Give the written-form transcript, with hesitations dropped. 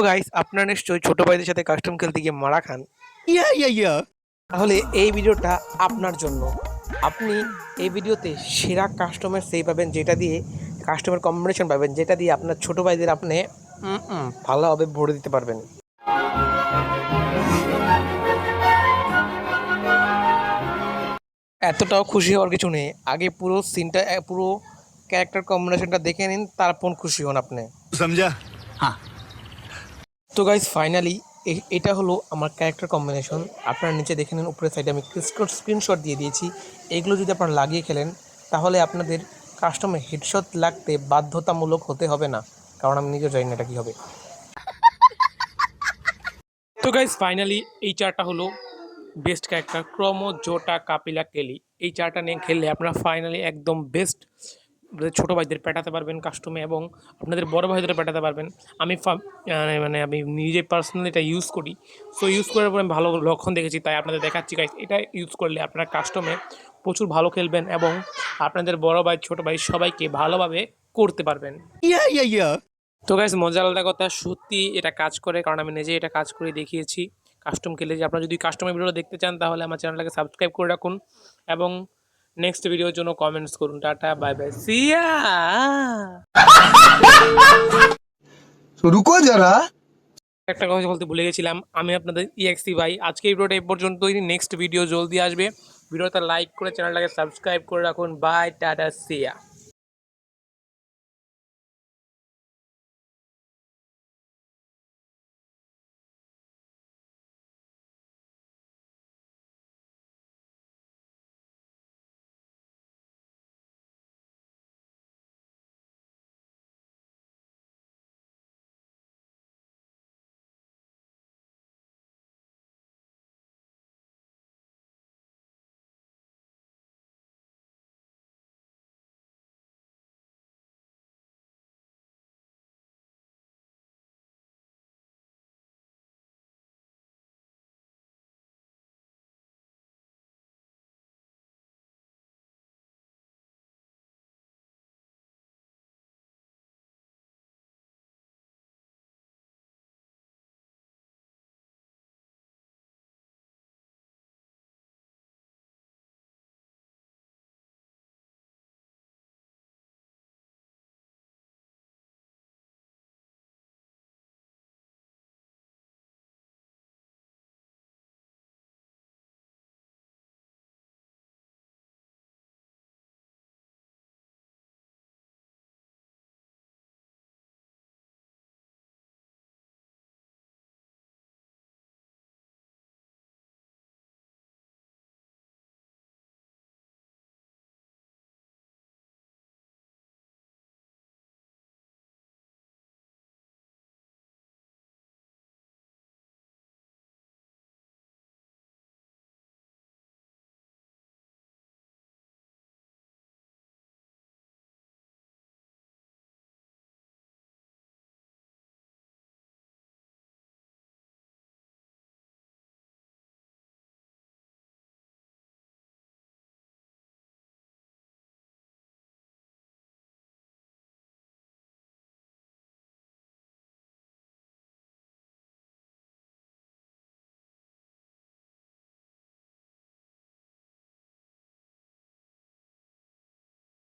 Guys, আপনারা নিশ্চয়ই ছোট ভাইদের সাথে কাস্টম খেলতে গিয়ে মারা খান। Yeah. তাহলে এই ভিডিওটা আপনার জন্য। আপনি এই ভিডিওতে সেরা কাস্টমার সেই পাবেন, যেটা দিয়ে কাস্টমার কম্বিনেশন পাবেন, যেটা দিয়ে আপনার ছোট ভাইদের আপনি ভালোভাবে ভরে দিতে পারবেন। এতটাও খুশি হওয়ার কিছু নেই, আগে পুরো সিনটা পুরো ক্যারেক্টার কম্বিনেশনটা দেখে নিন, তারপর খুশি হন আপনি। समझा। हाँ। তো গাইস, ফাইনালি এটা হলো আমার ক্যারেক্টার কম্বিনেশন। আপনারা নিচে দেখে নিন, উপরের সাইডে আমি স্ক্রিনশট দিয়ে দিয়েছি। এগুলো যদি আপনারা লাগিয়ে খেলেন তাহলে আপনাদের কাস্টমে হেডশট লাগতে বাধ্যতামূলক হতে হবে না, কারণ আমি নিজেও জানি না এটা কী হবে। তো গাইস, ফাইনালি এই চারটা হলো বেস্ট ক্যারেক্টার ক্রমো, জোটা, কাপিলা, কেলি। এই চারটা নিয়ে খেললে আপনারা ফাইনালি একদম বেস্ট ছোটো ভাইদের পেটাতে পারবেন কাস্টমে, এবং আপনাদের বড় ভাইদের পেটাতে পারবেন। আমি মানে আমি নিজে পার্সোনালি এটা ইউজ করি। সো ইউজ করার পরে আমি ভালো লক্ষণ দেখেছি, তাই আপনাদের দেখাচ্ছি গাইস। এটা ইউজ করলে আপনারা কাস্টমে প্রচুর ভালো খেলবেন এবং আপনাদের বড় ভাই ছোটো ভাই সবাইকে ভালোভাবে করতে পারবেন। Yeah. তো গাইস, মজা আলাদা কথা, সত্যি এটা কাজ করে, কারণ আমি নিজেই এটা কাজ করে দেখিয়েছি কাস্টম খেলে। যে আপনারা যদি কাস্টমের ভিডিও দেখতে চান তাহলে আমার চ্যানেলটাকে সাবস্ক্রাইব করে রাখুন এবং নেক্সট ভিডিওর জন্য কমেন্টস করুন। টাটা, বাই বাই, সিয়া। तो रुको जरा। একটা কথা বলতে ভুলে গেছিলাম, আমি আপনাদের ইএক্সি ভাই। আজকে এই ভিডিওটা এই পর্যন্তই, নেক্সট ভিডিও জলদি আসবে। ভিডিওটা লাইক করে চ্যানেলটাকে সাবস্ক্রাইব করে রাখুন। বাই, টাটা, সিয়া।